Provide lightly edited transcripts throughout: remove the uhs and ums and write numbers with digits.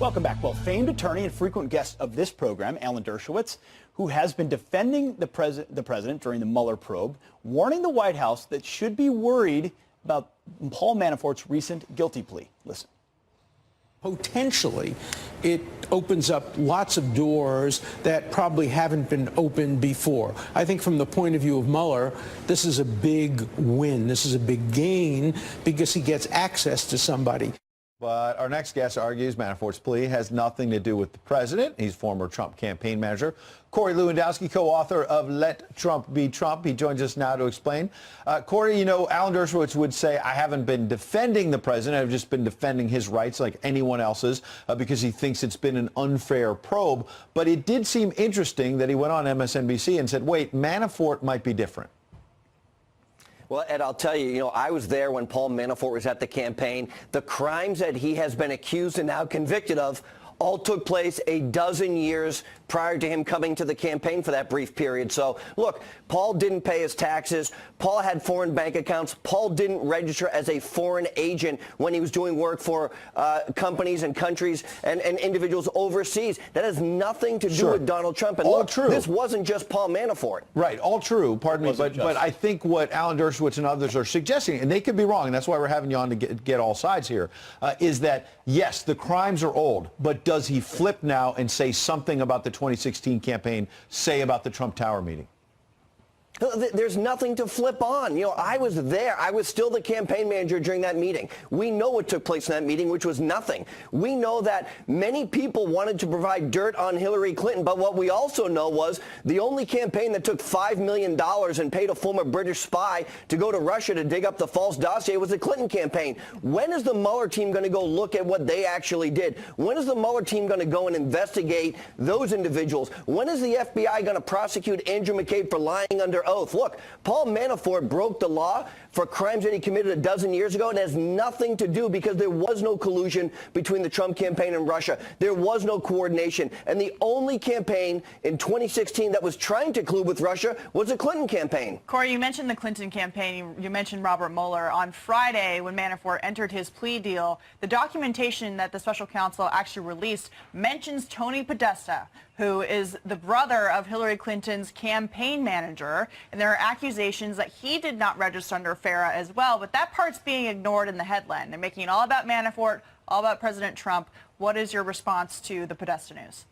Welcome back. Well, famed attorney and frequent guest of this program, Alan Dershowitz, who has been defending the president during the Mueller probe, warning the White House that should be worried about Paul Manafort's recent guilty plea. Listen. Potentially, it opens up lots of doors that probably haven't been opened before. I think from the point of view of Mueller, this is a big win. This is a big gain because he gets access to somebody. But our next guest argues Manafort's plea has nothing to do with the president. He's former Trump campaign manager. Corey Lewandowski, co-author of Let Trump Be Trump. He joins us now to explain. Corey, you know, Alan Dershowitz would say, I haven't been defending the president. I've just been defending his rights like anyone else's because he thinks it's been an unfair probe. But it did seem interesting that he went on MSNBC and said, wait, Manafort might be different. Well, Ed, I'll tell you, I was there when Paul Manafort was at the campaign. The crimes that he has been accused and now convicted of all took place a dozen years prior to him coming to the campaign for that brief period. So, look, Paul didn't pay his taxes. Paul had foreign bank accounts. Paul didn't register as a foreign agent when he was doing work for companies and countries and individuals overseas. That has nothing to do with Donald Trump. And all look, true. This wasn't just Paul Manafort. Right, all true, pardon me, but I think what Alan Dershowitz and others are suggesting, and they could be wrong, and that's why we're having you on to get all sides here, is that, yes, the crimes are old, but does he flip now and say something about the 2016 campaign, say about the Trump Tower meeting? There's nothing to flip on. I was there. I was still the campaign manager during that meeting. We know what took place in that meeting, which was nothing. We know that many people wanted to provide dirt on Hillary Clinton, but what we also know was the only campaign that took $5 million and paid a former British spy to go to Russia to dig up the false dossier was the Clinton campaign. When is the Mueller team going to go look at what they actually did? When is the Mueller team going to go and investigate those individuals? When is the FBI going to prosecute Andrew McCabe for lying under oath? Look, Paul Manafort broke the law for crimes that he committed a dozen years ago. It has nothing to do because there was no collusion between the Trump campaign and Russia. There was no coordination. And the only campaign in 2016 that was trying to collude with Russia was the Clinton campaign. Corey, you mentioned the Clinton campaign. You mentioned Robert Mueller. On Friday, when Manafort entered his plea deal, the documentation that the special counsel actually released mentions Tony Podesta, who is the brother of Hillary Clinton's campaign manager, and there are accusations that he did not register under FARA as well, but that part's being ignored in the headline. They're making it all about Manafort, all about President Trump. What is your response to the Podesta news?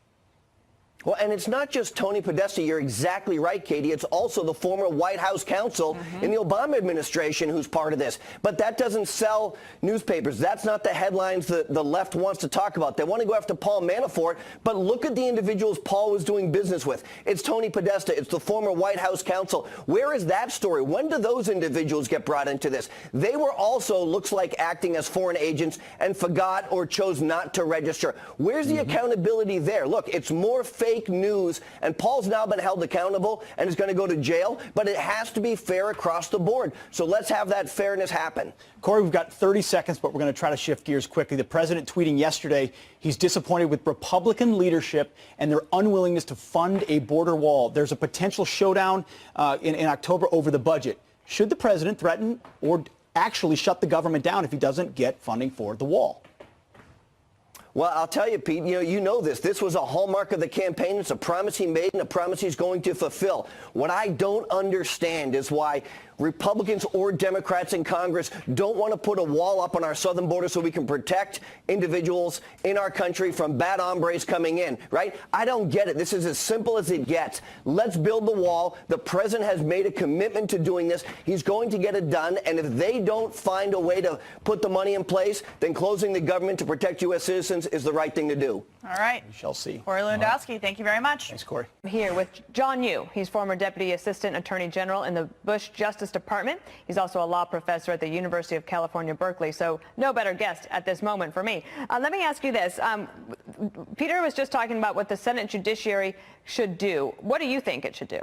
Well, and it's not just Tony Podesta. You're exactly right, Katie. It's also the former White House counsel in the Obama administration who's part of this. But that doesn't sell newspapers. That's not the headlines that the left wants to talk about. They want to go after Paul Manafort, but look at the individuals Paul was doing business with. It's Tony Podesta. It's the former White House counsel. Where is that story? When do those individuals get brought into this? They were also, looks like, acting as foreign agents and forgot or chose not to register. Where's the accountability there? Look, it's more fake news, and Paul's now been held accountable and is going to go to jail, but it has to be fair across the board. So let's have that fairness happen. Corey, we've got 30 seconds, but we're going to try to shift gears quickly. The president tweeting yesterday he's disappointed with Republican leadership and their unwillingness to fund a border wall. There's a potential showdown in October over the budget. Should the president threaten or actually shut the government down if he doesn't get funding for the wall? Well, I'll tell you, Pete, you know this. This was a hallmark of the campaign. It's a promise he made and a promise he's going to fulfill. What I don't understand is why Republicans or Democrats in Congress don't want to put a wall up on our southern border so we can protect individuals in our country from bad hombres coming in, right? I don't get it. This is as simple as it gets. Let's build the wall. The president has made a commitment to doing this. He's going to get it done. And if they don't find a way to put the money in place, then closing the government to protect U.S. citizens is the right thing to do. All right. We shall see. Corey Lewandowski, thank you very much. Thanks, Corey. I'm here with John Yoo. He's former Deputy Assistant Attorney General in the Bush Justice Department. He's also a law professor at the University of California, Berkeley. So no better guest at this moment for me. Let me ask you this. Peter was just talking about what the Senate Judiciary should do. What do you think it should do?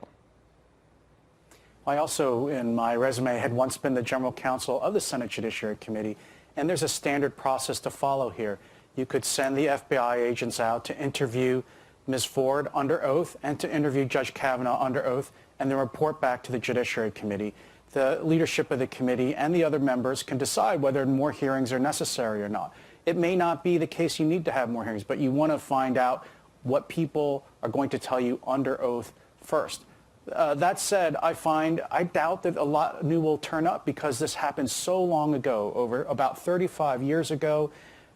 I also, in my resume, had once been the general counsel of the Senate Judiciary Committee, and there's a standard process to follow here. You could send the FBI agents out to interview Ms. Ford under oath and to interview Judge Kavanaugh under oath, and then report back to the Judiciary Committee. The leadership of the committee and the other members can decide whether more hearings are necessary or not. it may not be the case you need to have more hearings, but you want to find out what people are going to tell you under oath first. That said, I doubt that a lot new will turn up because this happened so long ago, over about 35 years ago.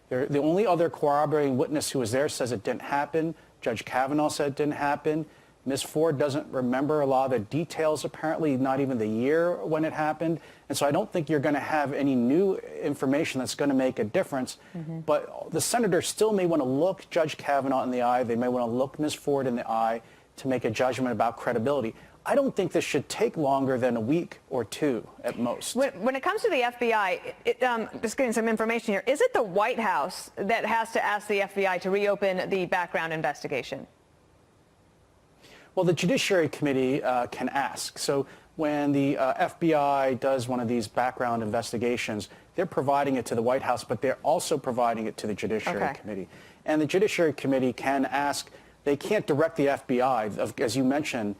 The only other corroborating witness who was there says it didn't happen. Judge Kavanaugh said it didn't happen. Ms. Ford doesn't remember a lot of the details, apparently, not even the year when it happened. And so I don't think you're going to have any new information that's going to make a difference. But the senators still may want to look Judge Kavanaugh in the eye. They may want to look Ms. Ford in the eye to make a judgment about credibility. I don't think this should take longer than a week or two at most. When it comes to the FBI, just getting some information here, is it the White House that has to ask the FBI to reopen the background investigation? Well, the Judiciary Committee can ask. So when the FBI does one of these background investigations, they're providing it to the White House, but they're also providing it to the Judiciary Committee. And the Judiciary Committee can ask. They can't direct the FBI. As you mentioned,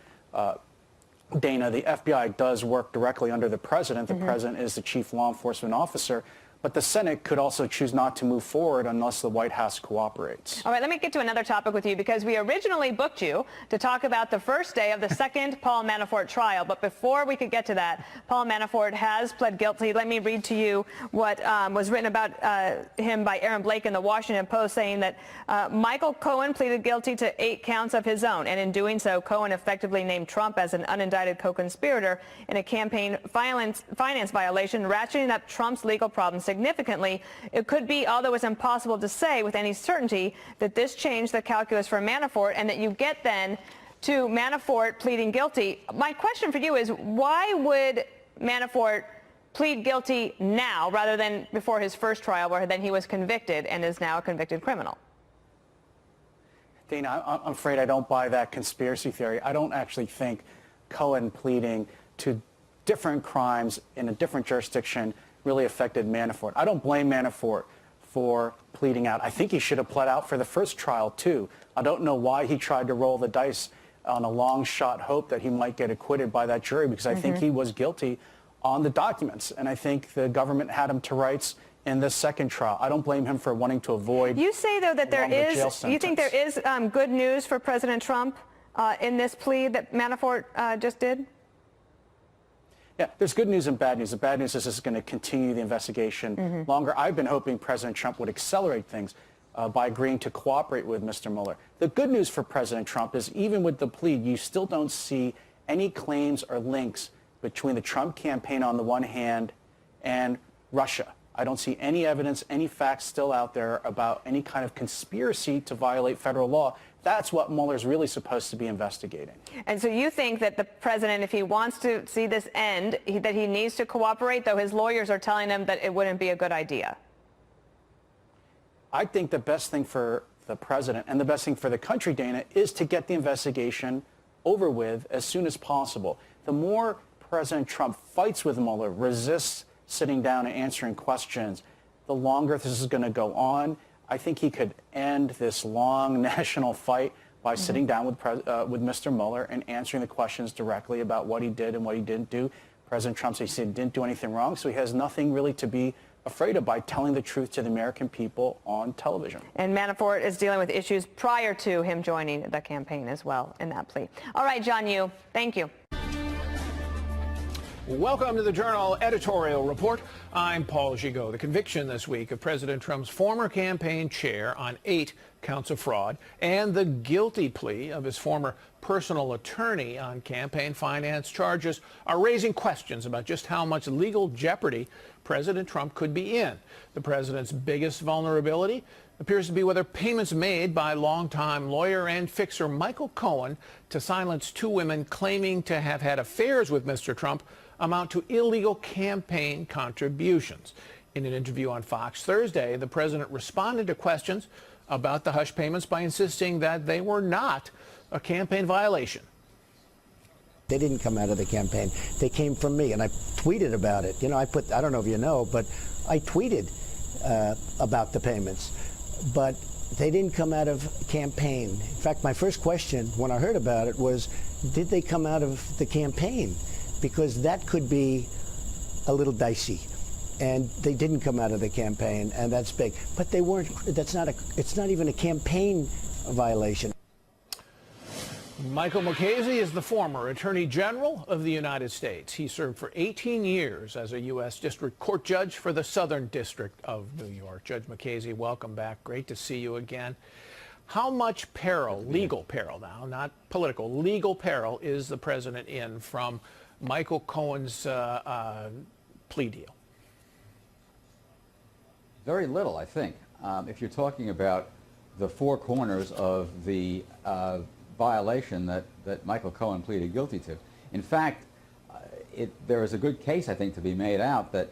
Dana, the FBI does work directly under the president. The president is the chief law enforcement officer. But the Senate could also choose not to move forward unless the White House cooperates. All right, let me get to another topic with you because we originally booked you to talk about the first day of the second Paul Manafort trial. But before we could get to that, Paul Manafort has pled guilty. Let me read to you what was written about him by Aaron Blake in the Washington Post, saying that Michael Cohen pleaded guilty to 8 counts of his own. And in doing so, Cohen effectively named Trump as an unindicted co-conspirator in a campaign finance violation, ratcheting up Trump's legal problems significantly. It could be, although it's impossible to say with any certainty, that this changed the calculus for Manafort and that you get then to Manafort pleading guilty. My question for you is, why would Manafort plead guilty now rather than before his first trial where then he was convicted and is now a convicted criminal? Dana, I'm afraid I don't buy that conspiracy theory. I don't actually think Cohen pleading to different crimes in a different jurisdiction really affected Manafort. I don't blame Manafort for pleading out. I think he should have pled out for the first trial, too. I don't know why he tried to roll the dice on a long shot hope that he might get acquitted by that jury, because I think he was guilty on the documents. And I think the government had him to rights in the second trial. I don't blame him for wanting to avoid. You say, though, that you think there is good news for President Trump in this plea that Manafort just did? Yeah, there's good news and bad news. The bad news is this is going to continue the investigation longer. I've been hoping President Trump would accelerate things by agreeing to cooperate with Mr. Mueller. The good news for President Trump is even with the plea, you still don't see any claims or links between the Trump campaign on the one hand and Russia. I don't see any evidence, any facts still out there about any kind of conspiracy to violate federal law. That's what Mueller's really supposed to be investigating. And so you think that the president, if he wants to see this end, that he needs to cooperate, though his lawyers are telling him that it wouldn't be a good idea? I think the best thing for the president and the best thing for the country, Dana, is to get the investigation over with as soon as possible. The more President Trump fights with Mueller, resists sitting down and answering questions, the longer this is going to go on. I think he could end this long national fight by sitting down with Mr. Mueller and answering the questions directly about what he did and what he didn't do. President Trump said he didn't do anything wrong, so he has nothing really to be afraid of by telling the truth to the American people on television. And Manafort is dealing with issues prior to him joining the campaign as well in that plea. All right, John Yoo, thank you. Welcome to the Journal Editorial Report. I'm Paul Gigot. The conviction this week of President Trump's former campaign chair on 8 counts of fraud and the guilty plea of his former personal attorney on campaign finance charges are raising questions about just how much legal jeopardy President Trump could be in. The president's biggest vulnerability appears to be whether payments made by longtime lawyer and fixer Michael Cohen to silence 2 women claiming to have had affairs with Mr. Trump amount to illegal campaign contributions. In an interview on Fox Thursday, the president responded to questions about the hush payments by insisting that they were not a campaign violation. They didn't come out of the campaign. They came from me, and I tweeted about it. You know, I don't know if you know, but I tweeted about the payments. But they didn't come out of campaign. In fact, my first question when I heard about it was, did they come out of the campaign? Because that could be a little dicey. and they didn't come out of the campaign, and that's big. But they weren't. It's not even a campaign violation. Michael Mukasey is the former Attorney General of the United States. He served for 18 years as a U.S. District Court judge for the Southern District of New York. Judge Mukasey, welcome back. Great to see you again. How much peril, legal peril now, not political, legal peril is the president in from Michael Cohen's plea deal? Very little, I think. If you're talking about the four corners of the violation that Michael Cohen pleaded guilty to. In fact, there is a good case, I think, to be made out that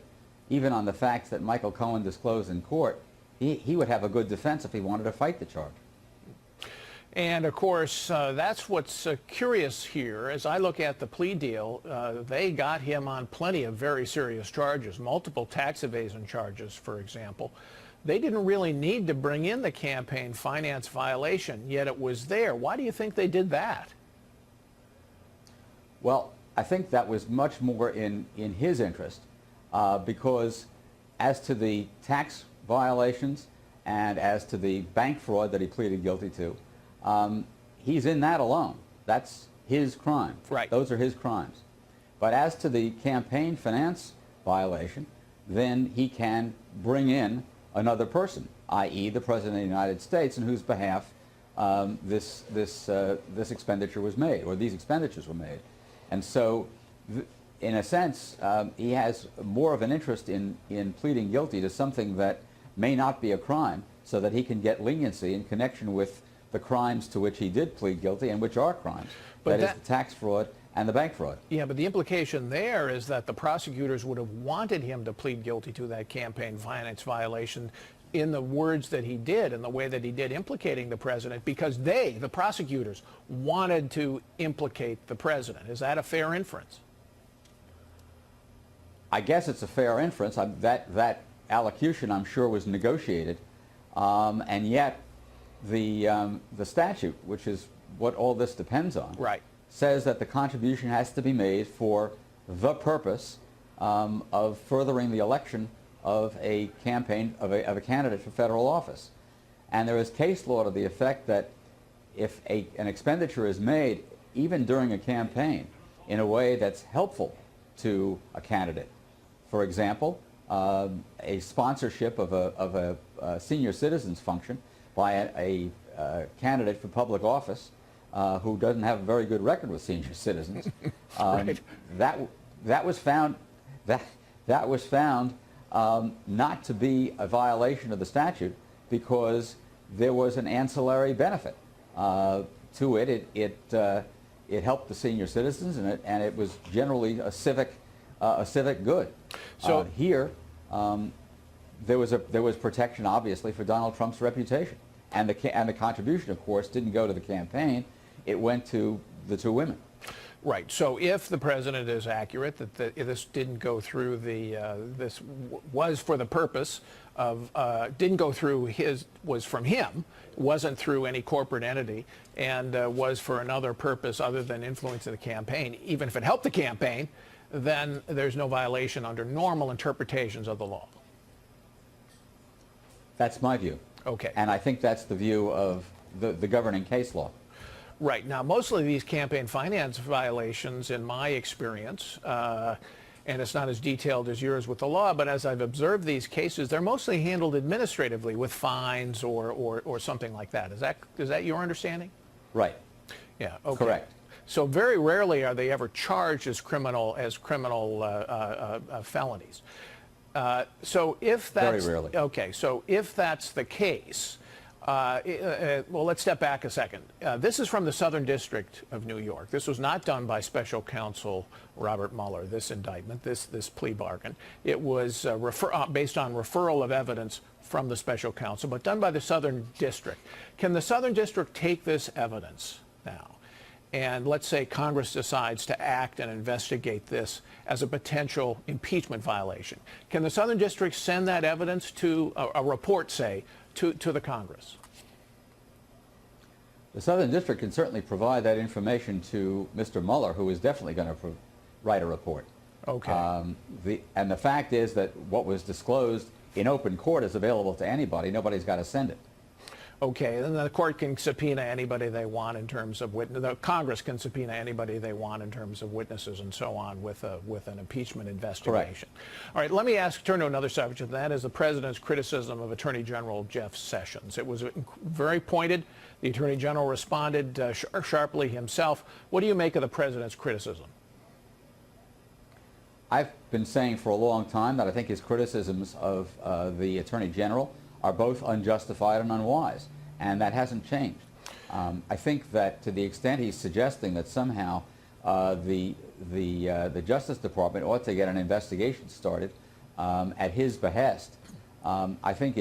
even on the facts that Michael Cohen disclosed in court, he would have a good defense if he wanted to fight the charge. And of course, that's what's curious here. As I look at the plea deal, they got him on plenty of very serious charges, multiple tax evasion charges, for example. They didn't really need to bring in the campaign finance violation, yet it was there. Why do you think they did that? Well, I think that was much more in his interest because as to the tax violations and as to the bank fraud that he pleaded guilty to, he's in that alone. That's his crime. Right. Those are his crimes. But as to the campaign finance violation, then he can bring in another person, i.e. the President of the United States, on whose behalf this expenditure was made, or these expenditures were made. And so, in a sense, he has more of an interest in pleading guilty to something that may not be a crime, so that he can get leniency in connection with the crimes to which he did plead guilty and which are crimes. That is the tax fraud and the bank fraud. Yeah, but the implication there is that the prosecutors would have wanted him to plead guilty to that campaign finance violation in the words that he did, in the way that he did, implicating the president, because they, the prosecutors, wanted to implicate the president. Is that a fair inference? I guess it's a fair inference. That allocution, I'm sure, was negotiated, and yet the statute, which is what all this depends on, right, says that the contribution has to be made for the purpose of furthering the election of a campaign, of a candidate for federal office. And there is case law to the effect that if an expenditure is made, even during a campaign, in a way that's helpful to a candidate, for example, a sponsorship of a senior citizens function by a candidate for public office who doesn't have a very good record with senior citizens, right. that was found not to be a violation of the statute because there was an ancillary benefit to it. It helped the senior citizens, and it was generally a civic good. So here, there was protection, obviously, for Donald Trump's reputation, and the contribution, of course, didn't go to the campaign. It went to the two women. Right. So if the president is accurate that this didn't go through this was for the purpose of didn't go through was from him, wasn't through any corporate entity, and was for another purpose other than influencing the campaign, even if it helped the campaign, then there's no violation under normal interpretations of the law. That's my view. Okay. And I think that's the view of the governing case law. Right. Now, mostly these campaign finance violations, in my experience, and it's not as detailed as yours with the law, but as I've observed these cases, they're mostly handled administratively with fines or something like that. Is that your understanding? Right. Yeah. Okay. Correct. So very rarely are they ever charged as criminal felonies. So if that's very rarely. Okay. So if that's the case. Well, let's step back a second. This is from the Southern District of New York. This was not done by Special Counsel Robert Mueller, this indictment, this plea bargain. It was based on referral of evidence from the Special Counsel, but done by the Southern District. Can the Southern District take this evidence now? And let's say Congress decides to act and investigate this as a potential impeachment violation. Can the Southern District send that evidence to a report, say, to the Congress? The Southern District can certainly provide that information to Mr. Mueller, who is definitely going to write a report. Okay. Okay. And the fact is that what was disclosed in open court is available to anybody. Nobody's got to send it. Okay, and then the court can subpoena anybody they want in terms of witness. The Congress can subpoena anybody they want in terms of witnesses and so on with an impeachment investigation. Correct. All right, let me turn to another subject, and that is the president's criticism of Attorney General Jeff Sessions. It was very pointed. The Attorney General responded sharply himself. What do you make of the president's criticism? I've been saying for a long time that I think his criticisms of the Attorney General are both unjustified and unwise, and that hasn't changed. I think that to the extent he's suggesting that somehow the Justice Department ought to get an investigation started at his behest, I think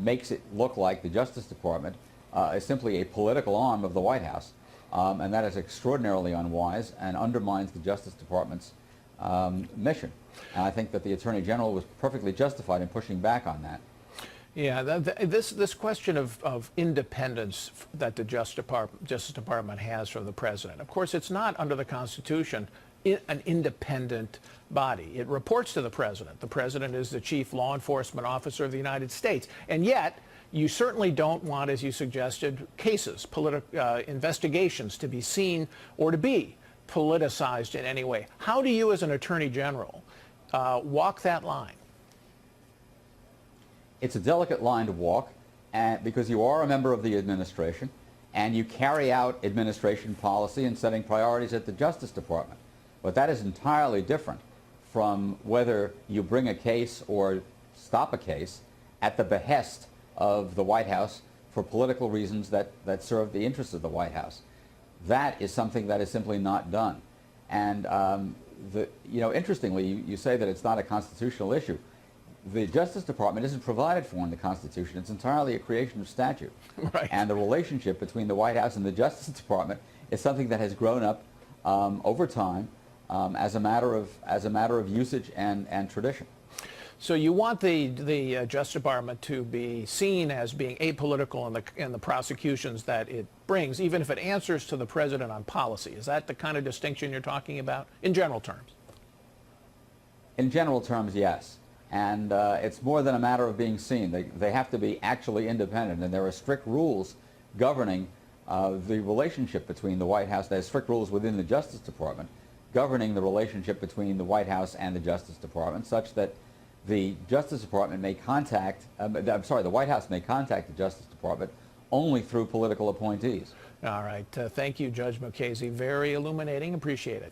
makes it look like the Justice Department is simply a political arm of the White House, and that is extraordinarily unwise and undermines the Justice Department's mission. And I think that the Attorney General was perfectly justified in pushing back on that. Yeah, this question of independence that the Justice Department has from the president. Of course, it's not under the Constitution an independent body. It reports to the president. The president is the chief law enforcement officer of the United States. And yet, you certainly don't want, as you suggested, cases, investigations to be seen or to be politicized in any way. How do you, as an attorney general, walk that line? It's a delicate line to walk, because you are a member of the administration and you carry out administration policy and setting priorities at the Justice Department. But that is entirely different from whether you bring a case or stop a case at the behest of the White House for political reasons that serve the interests of the White House. That is something that is simply not done. And interestingly, you say that it's not a constitutional issue. The Justice Department isn't provided for in the Constitution. It's entirely a creation of statute. Right. And the relationship between the White House and the Justice Department is something that has grown up over time as a matter of usage and tradition. So you want the Justice Department to be seen as being apolitical in the prosecutions that it brings, even if it answers to the president on policy. Is that the kind of distinction you're talking about, in general terms? In general terms, yes. And it's more than a matter of being seen. They have to be actually independent, and there are strict rules governing the relationship between the White House. There's strict rules within the Justice Department governing the relationship between the White House and the Justice Department, such that the Justice Department may the White House may contact the Justice Department only through political appointees. All right. Thank you, Judge Mukasey. Very illuminating. Appreciate it.